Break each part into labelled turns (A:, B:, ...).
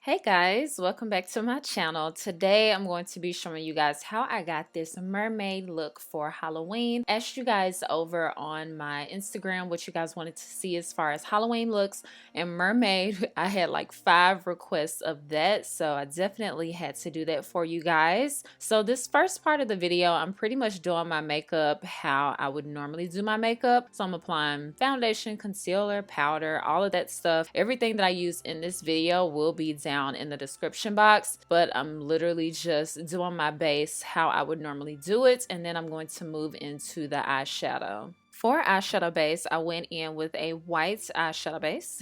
A: Hey guys, welcome back to my channel. Today I'm going to be showing you guys how I got this mermaid look for Halloween. Asked you guys over on my Instagram what you guys wanted to see as far as Halloween looks, and mermaid, I had like 5 requests of that, so I definitely had to do that for you guys. So this first part of the video, I'm pretty much doing my makeup how I would normally do my makeup. So I'm applying foundation, concealer, powder, all of that stuff. Everything that I use in this video will be down in the description box, but I'm literally just doing my base how I would normally do it, and then I'm going to move into the eyeshadow. For eyeshadow base, I went in with a white eyeshadow base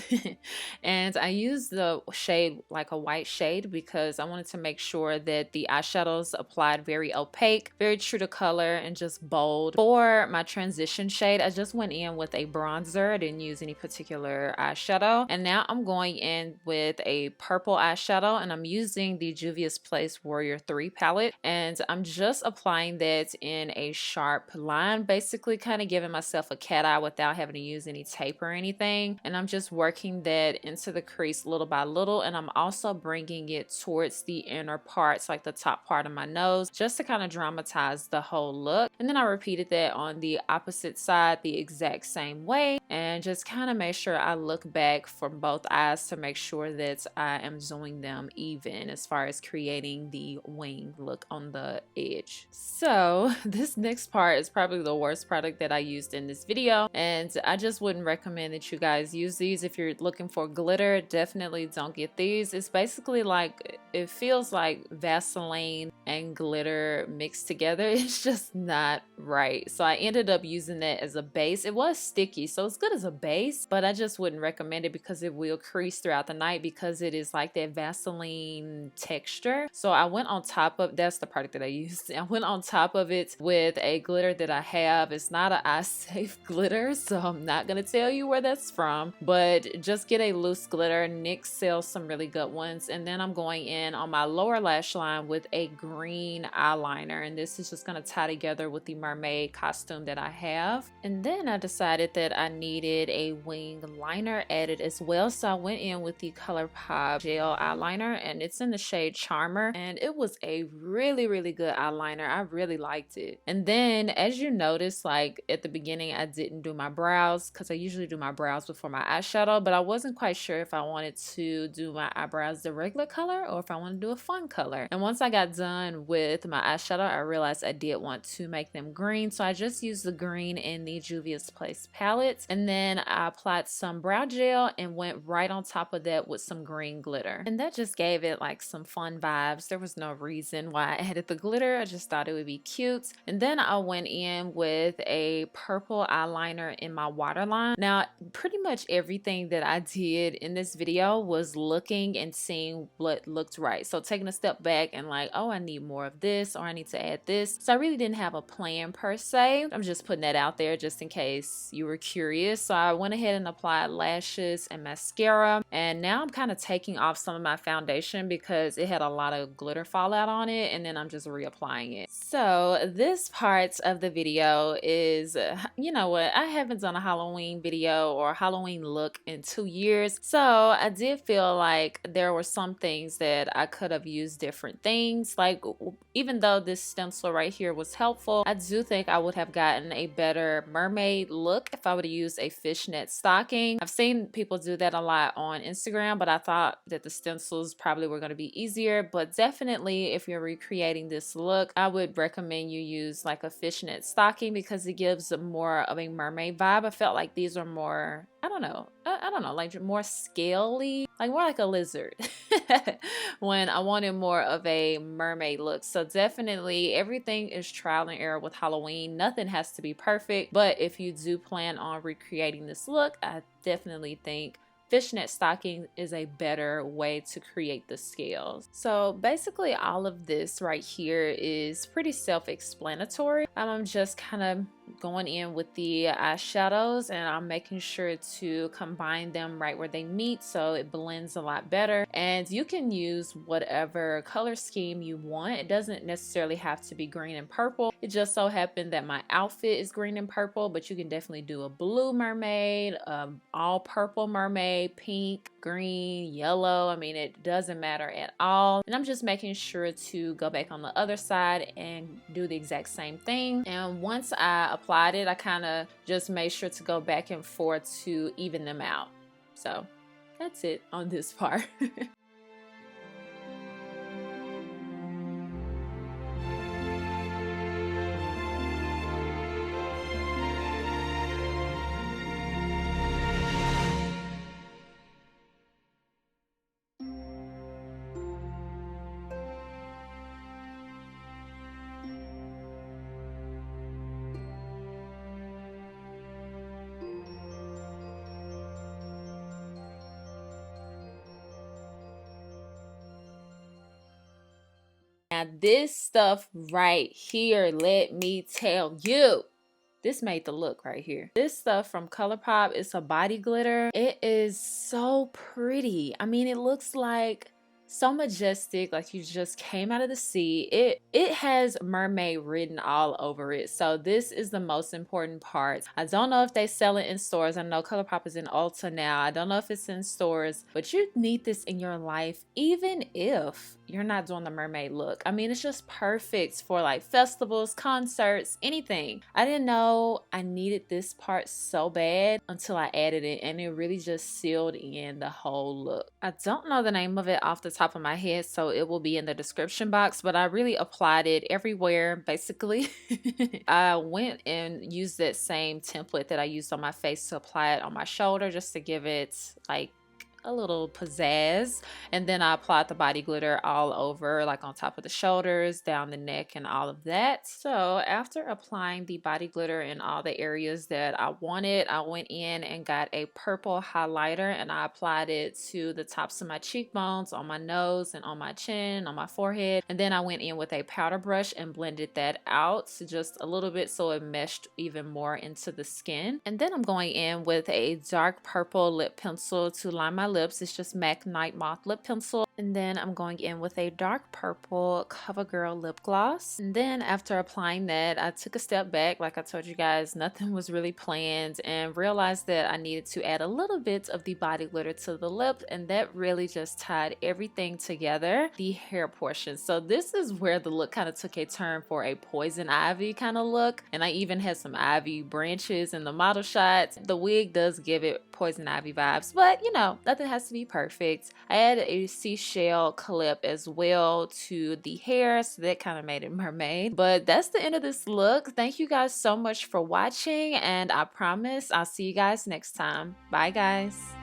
A: and I used the shade like a white shade because I wanted to make sure that the eyeshadows applied very opaque, very true to color, and just bold. For my transition shade, I just went in with a bronzer. I didn't use any particular eyeshadow. And now I'm going in with a purple eyeshadow, and I'm using the Juvia's Place Warrior 3 palette, and I'm just applying that in a sharp line, basically kind of giving myself a cat eye without having to use any tape or anything. And I'm just working that into the crease little by little, and I'm also bringing it towards the inner parts, like the top part of my nose, just to kind of dramatize the whole look. And then I repeated that on the opposite side the exact same way, and just kind of make sure I look back from both eyes to make sure that I am doing them even as far as creating the wing look on the edge. So this next part is probably the worst product that I used in this video, and I just wouldn't recommend that you guys use these. If you're looking for glitter, definitely don't get these. It's basically like, it feels like Vaseline and glitter mixed together. It's just not right. So I ended up using that as a base. It was sticky, so it's good as a base, but I just wouldn't recommend it because it will crease throughout the night because it is like that Vaseline texture. So I went on top of, that's the product that I used. I went on top of it with a glitter that I have. It's not an eye safe glitter, so I'm not gonna tell you where that's from, but just get a loose glitter. NYX sells some really good ones. And then I'm going in on my lower lash line with a green eyeliner, and this is just gonna tie together with the mermaid costume that I have. And then I decided that I needed a wing liner added as well, so I went in with the Colourpop gel eyeliner, and it's in the shade Charmer, and it was a really good eyeliner. I really liked it. And then as you notice, like at the beginning I didn't do my brows because I usually do my brows before my eyeshadow, but I wasn't quite sure if I wanted to do my eyebrows the regular color or if I want to do a fun color. And once I got done with my eyeshadow, I realized I did want to make them green, so I just used the green in the Juvia's Place palette, and then I applied some brow gel and went right on top of that with some green glitter, and that just gave it like some fun vibes. There was no reason why I added the glitter, I just thought it would be cute. And then I went in with a purple eyeliner in my waterline. Now pretty much everything that I did in this video was looking and seeing what looked right, so taking a step back and like, oh, I need more of this, or I need to add this. So I really didn't have a plan per se. I'm just putting that out there just in case you were curious. So I went ahead and applied lashes and mascara, and now I'm kind of taking off some of my foundation because it had a lot of glitter fallout on it, and then I'm just reapplying it. So this part of the video is, you know what, I haven't done a Halloween video or a Halloween look in 2 years, so I did feel like there were some things that I could have used different things. Like, even though this stencil right here was helpful, I do think I would have gotten a better mermaid look if I would have used a fishnet stocking. I've seen people do that a lot on Instagram, but I thought that the stencils probably were going to be easier. But definitely if you're recreating this look, I would recommend you use like a fishnet stocking because it gives more of a mermaid vibe. I felt like these are more, I don't know, like more scaly, like more like a lizard when I wanted more of a mermaid look. So definitely everything is trial and error with Halloween. Nothing has to be perfect, but if you do plan on recreating this look, I definitely think fishnet stocking is a better way to create the scales. So basically all of this right here is pretty self-explanatory. I'm just kind of going in with the eyeshadows, and I'm making sure to combine them right where they meet so it blends a lot better. And you can use whatever color scheme you want. It doesn't necessarily have to be green and purple. It just so happened that my outfit is green and purple, but you can definitely do a blue mermaid, all purple mermaid, pink, green, yellow. I mean, it doesn't matter at all. And I'm just making sure to go back on the other side and do the exact same thing. And once I applied it, I kind of just made sure to go back and forth to even them out. So that's it on this part. Now this stuff right here, let me tell you, this made the look right here. This stuff from Colourpop is a body glitter. It is so pretty. I mean, it looks like so majestic, like you just came out of the sea. It has mermaid written all over it. So this is the most important part. I don't know if they sell it in stores. I know Colourpop is in Ulta now. I don't know if it's in stores, but you need this in your life, even if you're not doing the mermaid look. I mean, it's just perfect for like festivals, concerts, anything. I didn't know I needed this part so bad until I added it, and it really just sealed in the whole look. I don't know the name of it off the top of my head, so it will be in the description box, but I really applied it everywhere basically. I went and used that same template that I used on my face to apply it on my shoulder, just to give it like a little pizzazz, and then I applied the body glitter all over, like on top of the shoulders, down the neck, and all of that. So after applying the body glitter in all the areas that I wanted, I went in and got a purple highlighter and I applied it to the tops of my cheekbones, on my nose, and on my chin, on my forehead. And then I went in with a powder brush and blended that out just a little bit so it meshed even more into the skin. And then I'm going in with a dark purple lip pencil to line my lips. It's just MAC Night Moth lip pencil. And then I'm going in with a dark purple Covergirl lip gloss. And then after applying that, I took a step back. Like I told you guys, nothing was really planned, and realized that I needed to add a little bit of the body glitter to the lip, and that really just tied everything together, the hair portion. So this is where the look kind of took a turn for a poison ivy kind of look, and I even had some ivy branches in the model shots. The wig does give it poison ivy vibes, but you know, nothing has to be perfect. I added a seashell clip as well to the hair, so that kind of made it mermaid. But that's the end of this look. Thank you guys so much for watching, and I promise I'll see you guys next time. Bye guys.